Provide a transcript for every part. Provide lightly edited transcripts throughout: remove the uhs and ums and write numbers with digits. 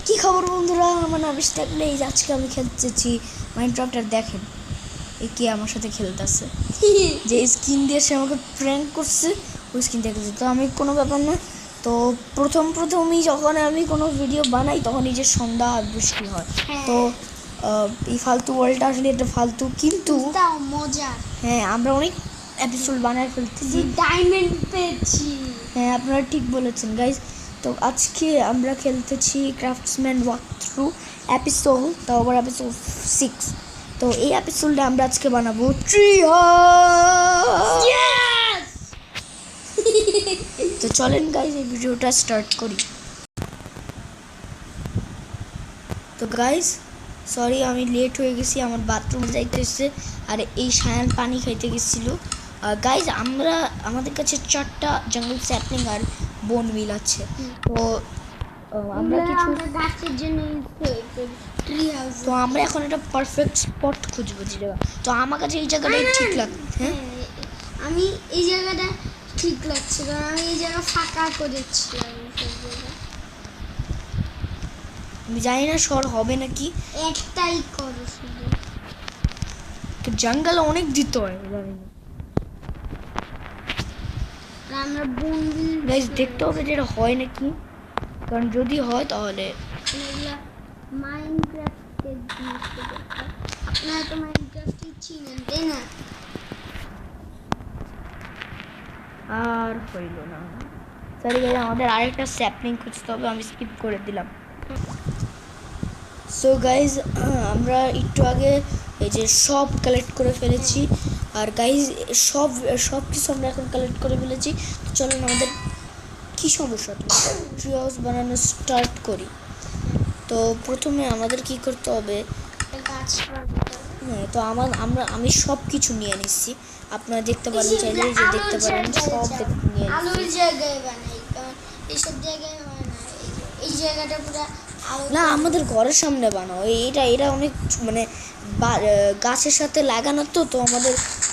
কি খবর বন্ধুরা, আমার নাম ইশতাক প্লেজ। আজকে আমি খেলতেছি মাইনক্রাফট। দেখেন এ কে আমার সাথে খেলতেছে, যে স্কিন দিয়ে সে আমাকে প্র্যাঙ্ক করছে ওই স্কিন দেখেছে। তো আমি কোনো ব্যাপার না। তো প্রথমই যখন আমি কোনো ভিডিও বানাই তখন এই যে সন্ধ্যা আর বৃষ্টি হয়, তো এই ফালতু ওয়ার্ল্ডটা আসলে এটা ফালতু, কিন্তু মজা। হ্যাঁ, আমরা অনেক এপিসোড বানায় ফেলতেছি, ডায়মন্ড পেয়েছি। হ্যাঁ আপনারা ঠিক বলেছেন গাইজ। তো আজকে আমরা খেলতেছি ক্রাফটসম্যান ওয়াক থ্রু এপিসোড, তাও আবার এপিসোড 6। তো এই এপিসোডে আমরা আজকে বানাবো ট্রি হাউস। তো চলেন গাইজ এই ভিডিওটা স্টার্ট করি। তো গাইজ সরি আমি লেট হয়ে গেছি, আমার বাথরুম যাইতে এসেছে আর এই সায়ান পানি খাইতে গেছিলো। গাইজ আমাদের কাছে 4টা জঙ্গল স্যাপলিং আর বোন মিল আছে। তো আমরা কিছু গাছের জন্য ট্রি হাউস। তো আমরা এখন একটা পারফেক্ট স্পট খুঁজবো যে জায়গা। তো আমার কাছে এই জায়গাটাই ঠিক লাগে। হ্যাঁ, আমি এই জায়গাটা ঠিক লাগছে, কারণ আমি এই জায়গা ফাঁকা করেছিলাম। আমি জানি না শহর হবে নাকি, একটাই করো শুধু। জঙ্গলে অনেক দিতে হয়, জানি না। আমরা বন্দি গাইজ দেখতে হবে যে এটা হয় নাকি, কারণ যদি হয় তাহলে মাইনক্রাফটের জিনিস। আপনারা তো মাইনক্রাফটই চিনেন, তাই না? আর হইল না। সরি গাইজ, আমাদের আরেকটা স্যাপলিং খুঁজতে হবে, আমি স্কিপ করে দিলাম। সো গাইজ আমরা একটু আগে এই যে সব কালেক্ট করে ফেলেছি। আর গাইজ সব কিছু আমরা এখন কালেক্ট করে ফেলেছি। তো চলুন আমাদের কী সমস্যা, ট্রি হাউস বানানো স্টার্ট করি। তো প্রথমে আমাদের কি করতে হবে, হ্যাঁ তো আমি সব কিছু নিয়ে নিচ্ছি। আপনারা দেখতে পারেন, চাইলে যে দেখতে পারেন সব নিয়ে আলোর জায়গায় বানাই, কারণ এইসব জায়গায় হয় না। এই জায়গাটা পুরো না, আমাদের ঘরের সামনে বানাও। এটা অনেক মানে গাছের সাথে লাগানো, তো তো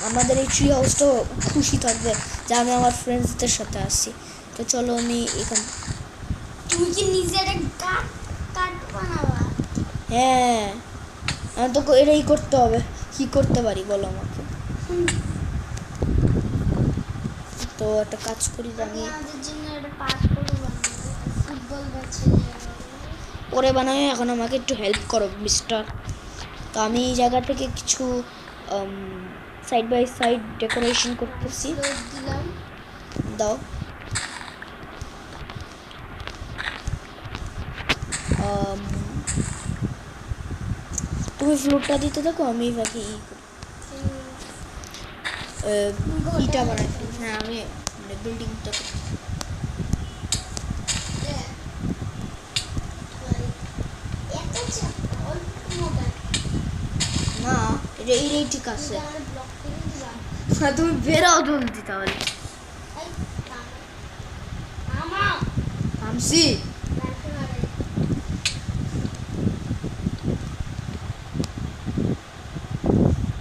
আমাদের এই ট্রি হাউসটা খুশি থাকবে যে আমি আমার ফ্রেন্ডসদের সাথে আসছি। তো চলো আমি এখান, তুমি কি নিজের কাঠ বানাবা? হ্যাঁ তো এটাই করতে হবে। কি করতে পারি বলো আমাকে। তো একটা কাজ করি, আমি আমাদের জন্য একটা পার্ক করে বানাবো, ফুটবল বাচ্চা পরে বানাই। এখন আমাকে একটু হেল্প করো মিস্টার। তো আমি এই জায়গা থেকে কিছু সাইড বাই সাইড ডেকোরেশন করতেছি। দিলাম। দাও। তুমি ফ্লোরটা দিতে থাকো, আমি বাকি ইটা বানাই ফেলি। হ্যাঁ আমি মানে বিল্ডিংটা না, এই ঠিক আছে। তুমি বেরাও জলদি তাহলে। আমসি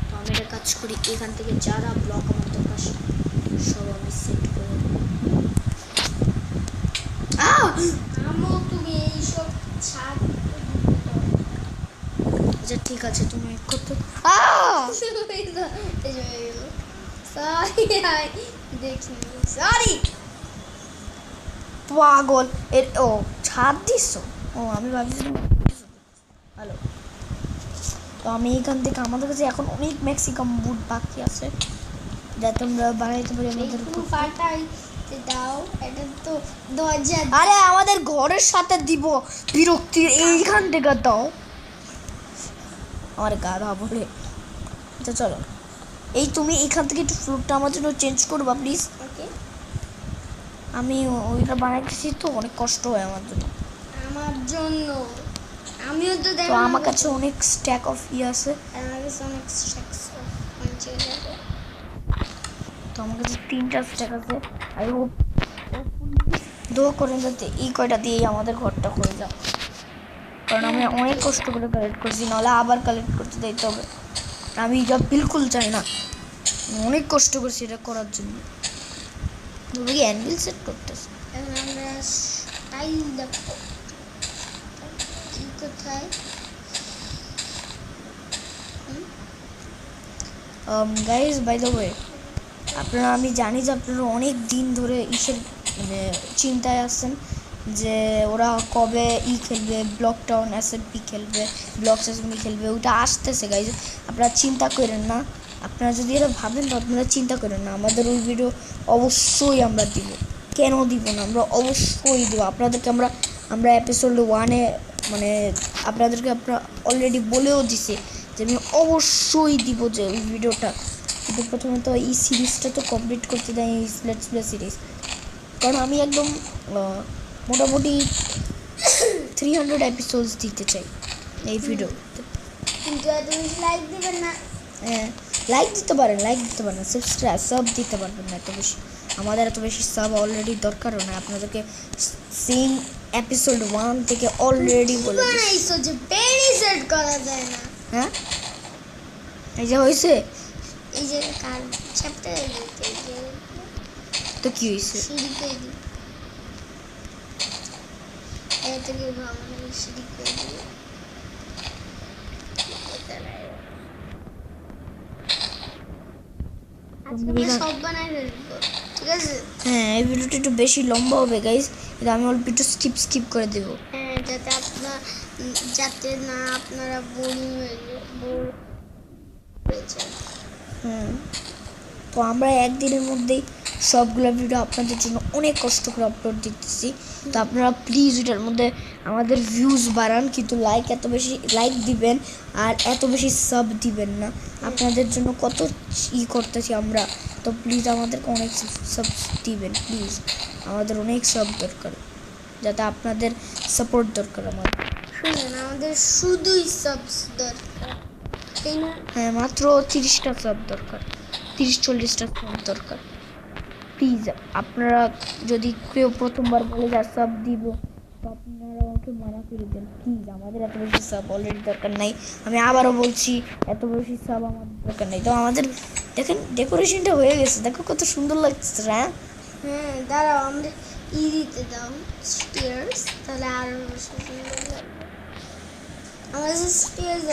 তো আমি একটা কাজ করি, এখান থেকে যারা ব্লক আমার দরকার সব আমি সেট করে দেবো। তুমি এইসব ছাদ। আচ্ছা ঠিক আছে, তুমি করতে সরি পাগল এর। ও ছাদ দিস, ও আমি ভাবছিলাম হ্যালো। তো আমি এখান থেকে, আমাদের কাছে এখন অনেক ম্যাক্সিকাম বুট বাকি আছে যাতে আমরা বানাইতে পারি আমাদের। দাও, এটা তো দরজা। আরে আমাদের ঘরের সাথে দিব, বিরক্তির, এইখান থেকে দাও। আমার গাধা বলে। আচ্ছা চলো, এই তুমি এখান থেকে একটু ফ্লোরটা আমার জন্য চেঞ্জ করবা প্লিজ। ওকে, আমি ওইটা বানাইতেছি তো অনেক কষ্ট হয় আমার জন্য। আমিও তো তো আমার কাছে অনেক স্ট্যাক অফ আছে। আমার কাছে অনেক স্ট্যাকস তো আমার কাছে 3টা স্ট্যাক আছে। আই হোপ দোয়া করেন যাতে এই কয়টা দিয়েই আমাদের ঘরটা হয়ে যায়, কারণ আমি অনেক কষ্ট করে কালেক্ট করছি, নাহলে আবার কালেক্ট করতে দিতে হবে। আমি এটা বিলকুল চাই না, অনেক কষ্ট করছি এটা করার জন্য। তুমি কি অ্যানভিল সেট করতেছ? কোথায়? গাইজ বাই দ্য ওয়ে, আপনারা, আমি জানি যে আপনারা অনেক দিন ধরে ইসের মানে চিন্তায় আছেন যে ওরা কবে খেলবে, ব্লক টাউন এসএমপি খেলবে, ব্লক এসএমপি খেলবে, ওটা আসতেছে গাইজ। আপনারা চিন্তা করেন না, আপনারা যদি এটা ভাবেন তো আপনারা চিন্তা করেন না, আমাদের ওই ভিডিও অবশ্যই আমরা দিব। কেন দিব না, আমরা অবশ্যই দিব আপনাদেরকে। আমরা এপিসোড 1-এ মানে আপনাদেরকে আপনারা অলরেডি বলেও দিছে যে আমি অবশ্যই দিব যে ওই ভিডিওটা। কিন্তু প্রথমে তো এই সিরিজটা তো কমপ্লিট করতে দেয়, এই লেটস প্লে সিরিজ, কারণ আমি একদম মোটামুটি 300 এপিসোডস দিতে চাই এই ভিডিওতে। কিন্তু তুমি লাইক দিবেন না। হ্যাঁ, লাইক দিতে পারেন, সাবস্ক্রাইব সব দিতে পারবেন না এত বেশি, আমাদের এত বেশি সাব অলরেডি দরকারও না। আপনাদেরকে সিন এপিসোড 1 থেকে অলরেডি বলে দিচ্ছি। এইসো যে পেরি সেট করা যায় না। হ্যাঁ, এই যে হয়েছে, এই যে কার চ্যাপ্টার দিতে যে তো কি হয়েছে? সিঁড়ি করে দিই। এটা কি ভাবনা সিঁড়ি করে দিই। আজকে আমরা সব বানাই ফেলবো, ঠিক আছে? হ্যাঁ, এই ভিডিওটা একটু বেশি লম্বা হবে গাইজ, এটা আমি অল্প একটু স্কিপ করে দেবো। হ্যাঁ, যাতে না আপনারা বোরিং হয়ে যান। হ্যাঁ, তো আমরা একদিনের মধ্যেই সবগুলো ভিডিও আপনাদের জন্য অনেক কষ্ট করে আপলোড দিতেছি। তো আপনারা প্লিজ এটার মধ্যে আমাদের ভিউজ বাড়ান, কিন্তু এত বেশি লাইক দিবেন আর এত বেশি সাব দিবেন না। আপনাদের জন্য কত করতেছি আমরা, তো প্লিজ আমাদেরকে অনেক সাব দিবেন প্লিজ। আমাদের অনেক সাব দরকার, যাতে আপনাদের সাপোর্ট দরকার আমাদের। শুনুন, আমাদের শুধুই সাবস দরকার, তাই না? হ্যাঁ, মাত্র 30টা সাব দরকার, 30-40টা সাব দরকার। প্লিজ আপনারা যদি কেউ প্রথমবার বলে যা সাব দিব, তো আপনারা আমাকে মানা করে দেন প্লিজ। আমাদের এত বেশি সাব অলরেডি দরকার নাই, আমি আবারও বলছি, এত বেশি সাব আমাদের দরকার নেই। তো আমাদের দেখেন ডেকোরেশনটা হয়ে গেছে, দেখো কত সুন্দর লাগছে। হ্যাঁ হ্যাঁ, দাঁড়াও, আমরা দিতে দাও স্টিয়ার্স, তাহলে আরো বেশি সুন্দর লাগবে। আমাদের স্টিয়ার্স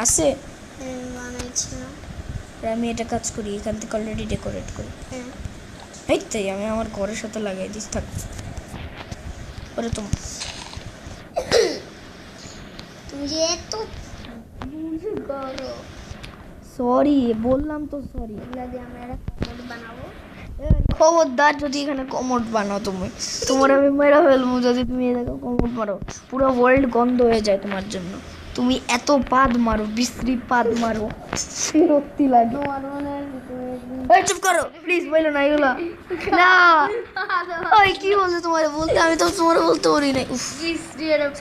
আছে, হ্যাঁ, বানাইছিলাম। আমি এটা কাজ করি, এখান থেকে অলরেডি ডেকোরেট করি। হ্যাঁ, এই তাই আমি আমার ঘরের সাথে লাগাই দিস থাক। পরে তুমি যে এত করো, সরি বললাম তো, সরি। এগুলা দিয়ে আমরা একটা কমোড বানাবো। খবরদার যদি এখানে কমোড বানাও, তোমার আমি মেরা ফেলবো যদি তুমি এরকম কমোড মারো। পুরো ওয়ার্ল্ড গন্ধ হয়ে যায় তোমার জন্য। তুমি এত পাদ মারো, বিশ্রী পাদ মারো, বিরক্তি লাগে। এই চুপ করো প্লিজ, বলো না এগুলো। না ওই কি বলছে তোমার বলতে, আমি তো তোমার বলতে পারি না।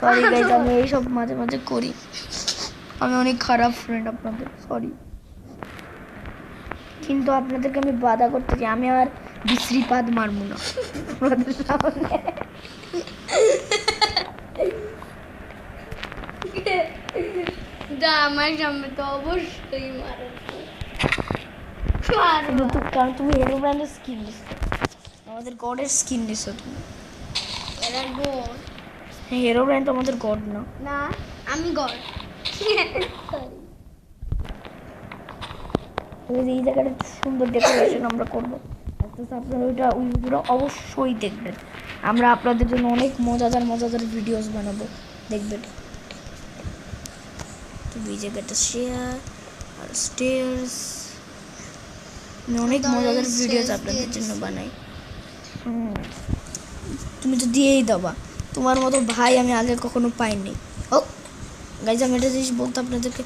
সরি গাইজ, আমি এইসব মাঝে মাঝে করি, আমি অনেক খারাপ ফ্রেন্ড আপনাদের, সরি। কিন্তু আপনাদেরকে আমি বাধা করতে চাই, আমি আর বিশ্রী পাদ মারবো না আপনাদের সামনে। আমার সামনে তো অবশ্যই মারো। কারণ তুমি হিরো ব্র্যান্ডের স্কিন নিছো, আমাদের গডের স্কিন নিছো তুমি। এরা গড? হ্যাঁ, হিরো ব্র্যান্ড তো আমাদের গড না। না, আমি গড। এই জায়গাটা সুন্দর ডেকোরেশন আমরা করবো, আপনারা ওই ভিডিওটা অবশ্যই দেখবেন। আমরা আপনাদের জন্য অনেক মজাদার ভিডিওস বানাবো, দেখবেন। তো এই জায়গাটা শেয়ার আর স্টেয়ার্স, আমি অনেক মজাদার ভিডিওস আপনাদের জন্য বানাই। তুমি তো দিয়েই দেবা, তোমার মতো ভাই আমি আগে কখনো পাইনি। ও গাইজ, আমি একটা জিনিস বলতে আপনাদেরকে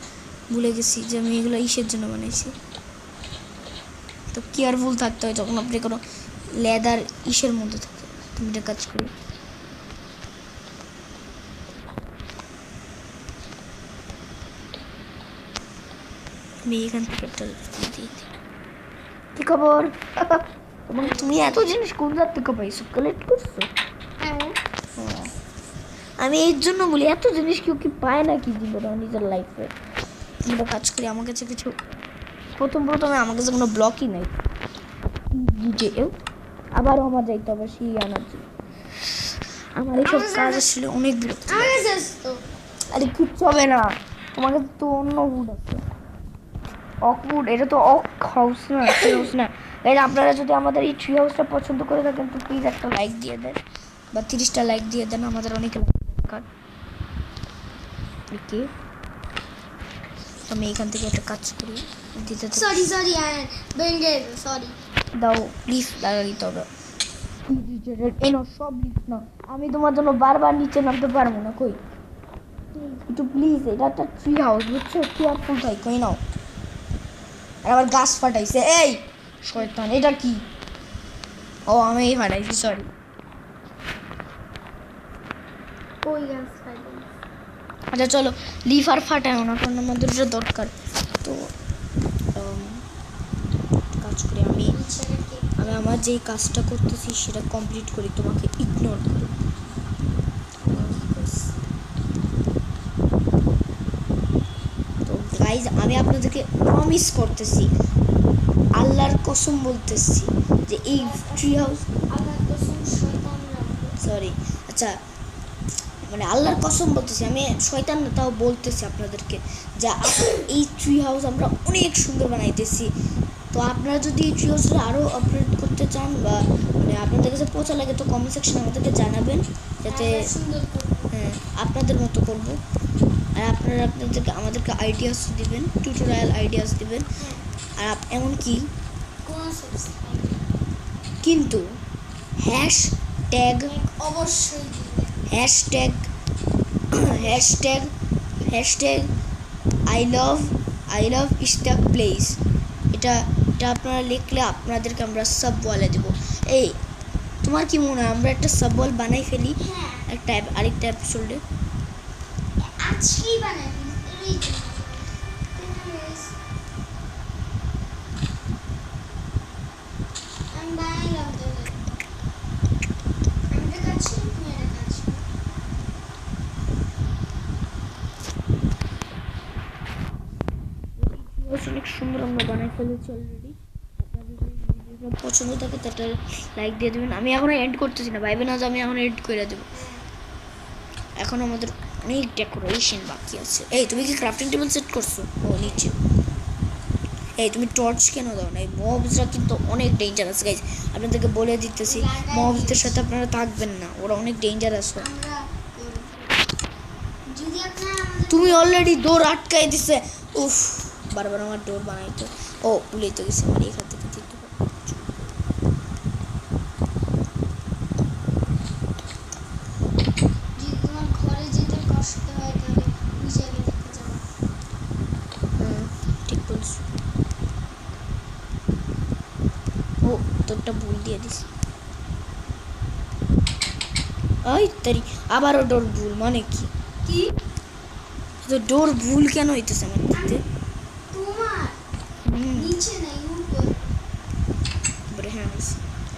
ভুলে গেছি, যে আমি এগুলো ইসের জন্য বানাইছি। তো কেয়ারফুল থাকতে হয় যখন আপনি কোনো লেদার ইসের মধ্যে থাকে। তুমি এটা কাজ করি, আমি এখান থেকে একটা দিয়ে দিই। কি খবর? এবং তুমি এত জিনিস কোন জাত থেকে পাইছো, কালেক্ট করছো? আমি এই জন্য বলি, এত জিনিস কেউ কি পায় না কি জীবনে নিজের লাইফে। আমরা কাজ করি, আমার কাছে কিছু প্রথমে আমার কাছে কোনো ব্লকই নাই। আবারও আমার যাইতে হবে সেই আনার জন্য। আমার এইসব কাজ আসলে অনেক বিরক্ত। আরে কিচ্ছু হবে না, তোমাকে তো অন্য উড আছে, অকউড, এটা তো অক হাউস না, ট্রি হাউস না। গাইজ আপনারা যদি আমাদের এই ট্রি হাউসটা পছন্দ করে থাকেন তো প্লিজ একটা লাইক দিয়ে দেন, বা 30টা লাইক দিয়ে দেন, আমাদের অনেক লাইক দরকার। ওকে, আমি এখান থেকে একটা কাজ করি দিতে তো সরি ভেঙে সরি। দাও লিফট লাগাই তবে এই নাও সব লিফট নাও, আমি তোমার জন্য বারবার নিচে নামতে পারবো না, কই একটু প্লিজ, এটা একটা ট্রি হাউস বুঝছো, কেয়ারফুল ভাই, কই নাও। আর আবার গাছ ফাটাইছে, এই শয়তান, এটা কি? ও আমি এই ফাটাইছি, সরি। কই গাছ ফাইল? আচ্ছা চলো, লিফ আর ফাটাও না, কারণ আমাদের এটা দরকার। তো কাজ করি আমি আমার যেই কাজটা করতেছি সেটা কমপ্লিট করি, তোমাকে ইগনোর করি। তো গাইজ আমি আপনাদেরকে প্রমিস করতেছি, আল্লাহর কসম বলতেছি যে এই ট্রি হাউস, আল্লাহর কসম শয়তানরা সরি, আচ্ছা মানে আল্লাহর কসম বলতেছি, আমি শয়তান না তাও বলতেছি আপনাদেরকে, যে এই ট্রি হাউস আমরা অনেক সুন্দর বানাইতেছি। তো আপনারা যদি এই ট্রি হাউসটা আরও আপগ্রেড করতে চান বা মানে আপনাদের কাছে পৌঁছা লাগে তো কমেন্ট সেকশনে আমাদেরকে জানাবেন, যাতে সুন্দর হ্যাঁ আপনাদের মতো করব। আর আপনারা আমাদেরকে আইডিয়াস দিবেন, টিউটোরিয়াল আইডিয়াস দিবেন। আর এমনকি কোন সাবস্ক্রাইব কিন্তু অবশ্যই দিবেন। Hashtag hashtag hashtag I love Ishtaq place, এটা আপনারা লিখলে আপনাদেরকে আমরা সাব বলে দেবো। এই তোমার কি মনে হয় আমরা একটা সাব বল বানাই ফেলি হ্যাঁ একটা আরেকটা এপিসোডে? আজকেই বানাবি এই আমি বানাইলাম তো আমি এটা কাজ করি তুমি এটা কাজ করো। অনেক সুন্দর আমরা বানাই ফেলেছি অলরেডি। আপনাদের যদি ভিডিওটা পছন্দ থাকে তাহলে লাইক দিয়ে দেবেন। আমি এখনো এন্ড করতেছি না, ভাইবে না যে আমি এখন এন্ড করে দেবো, এখন আমাদের অনেক ডেকোরেশন বাকি আছে। এই তুমি কি ক্রাফটিং টেবিল সেট করছো? ও নিচে। এই তুমি টর্চ কেন দাও না? এই মবসরা কিন্তু অনেক ডেঞ্জারাস গাইজ, আপনাদেরকে বলে দিতেছি, মবসদের সাথে আপনারা থাকবেন না, ওরা অনেক ডেঞ্জারাস হয়। আমরা যদি আপনারা আমাদের তুমি অলরেডি ডোর আটকাই দিছে, উফ বারবার আমার ডোর বানাইতো। ও ভুলেই তো গেছে, আমার এখান থেকে দিতে পারবো। যদি তোমার ঘরে যেতে কষ্ট হয় তাহলে ওই জায়গায় থেকে যাও। ঠিক বলছো। ও তোরটা ভুল দিয়ে দিস, ওই তারি আবারও ডোর ভুল, মানে কি কি তো ডোর ভুল কেন হইতেছে আমার দিতে? তোমার নিচে নাই উপর হ্যাঁ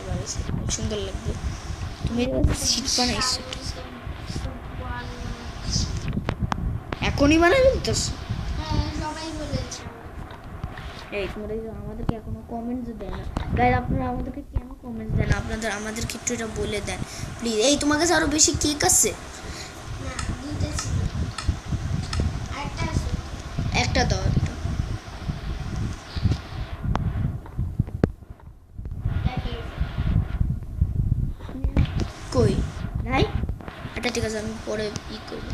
এবার সুন্দর লাগবে। তুমি সিট বানাইছো এখনই বানাই ফেলতেছো? হ্যাঁ সবাই বলেছে এই তোমরা আমাদেরকে এখনো কমেন্টস দেয় না গাইজ, আপনারা আমাদেরকে কেন কমেন্টস দেন? আপনাদের আমাদেরকে একটু এটা বলে দেন প্লিজ। এই তোমার কাছে আরো বেশি কেক আছে? না দুটো ছিল আরেকটা আছে একটা দাও, একটা কই নাই? এটা ঠিক আছে, আমি পরে ই করবো।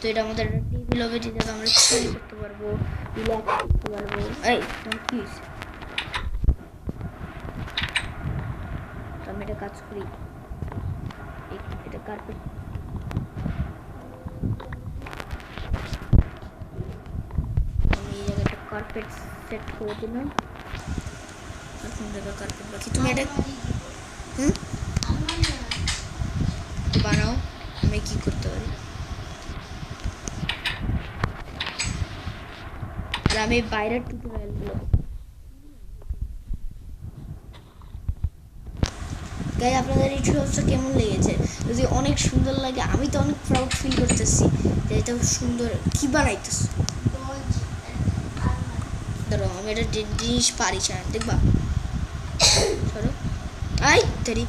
তো এটা আমাদের টেবিল হবে, যেটাকে আমরা স্টাডি করতে পারবো, রিল্যাক্স করতে পারবো। এই তোমার কি হয়েছে? তো আমি এটা কাজ করি, এটা কার্পেট, আমি এই জায়গাটা কার্পেট সেট করে দিলাম। এখন জায়গা কার্পেট বাকি, তুমি এটা বানাও। আমি কি করতে পারি? আর আমি বাইরের টিউটোরিয়ালগুলো গাইজ, আপনাদের এই ট্রিপসটা কেমন লেগেছে? যদি অনেক সুন্দর লাগে, আমি তো অনেক প্রাউড ফিল করতেছি যে এটা সুন্দর কি বানাইতেছি। ধরো আমি একটা জিনিস পারি না, দেখবা ধরো, আই তারি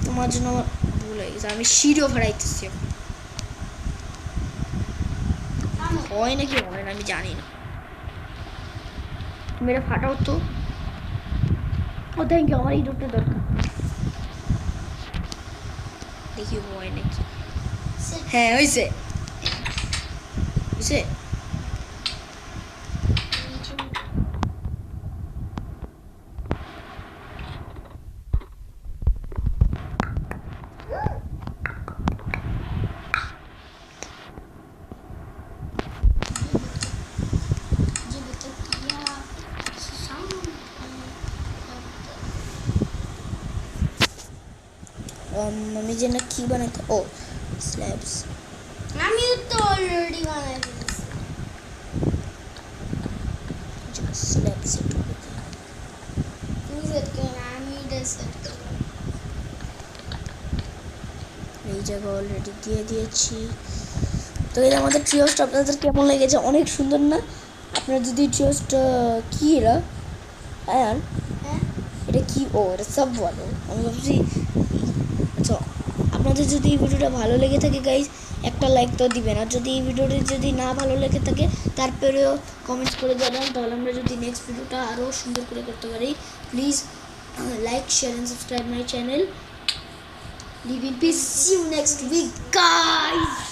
তোমার জন্য আমার ভুল হয়ে গেছে, আমি সিঁড়িও ভাড়াইতেছি। হয় নাকি হয় না আমি জানি না। মেরে ফাটাও তো। ও থ্যাংক ইউ, আমার এই ডোরটা দরকার। দেখি হয় নাকি। হ্যাঁ হয়েছে হয়েছে। আমি যে না কি বানাইতে, ও স্ল্যাবস। আমিও তো অলরেডি বানাই ফেলেছি। স্ল্যাবস তুমি সেট করো না, আমি এটা সেট করবো। এই জায়গা অলরেডি দিয়ে দিয়েছি। তো এই আমাদের ট্রিওসটা আপনাদের কেমন লেগেছে? অনেক সুন্দর না? আপনার যদি ট্রিওসটা কি এরা হ্যাঁ হ্যাঁ এটা কি, ও এটা সব বলো আমি ভাবছি। আচ্ছা আপনাদের যদি এই ভিডিওটা ভালো লেগে থাকে গাইজ একটা লাইক তো দিবেন, আর যদি এই ভিডিওটি যদি না ভালো লেগে থাকে তারপরেও কমেন্টস করে জানান, তাহলে আমরা যদি নেক্সট ভিডিওটা আরও সুন্দর করে করতে পারি। Please like share and subscribe my channel. Live in peace, see you next week guys.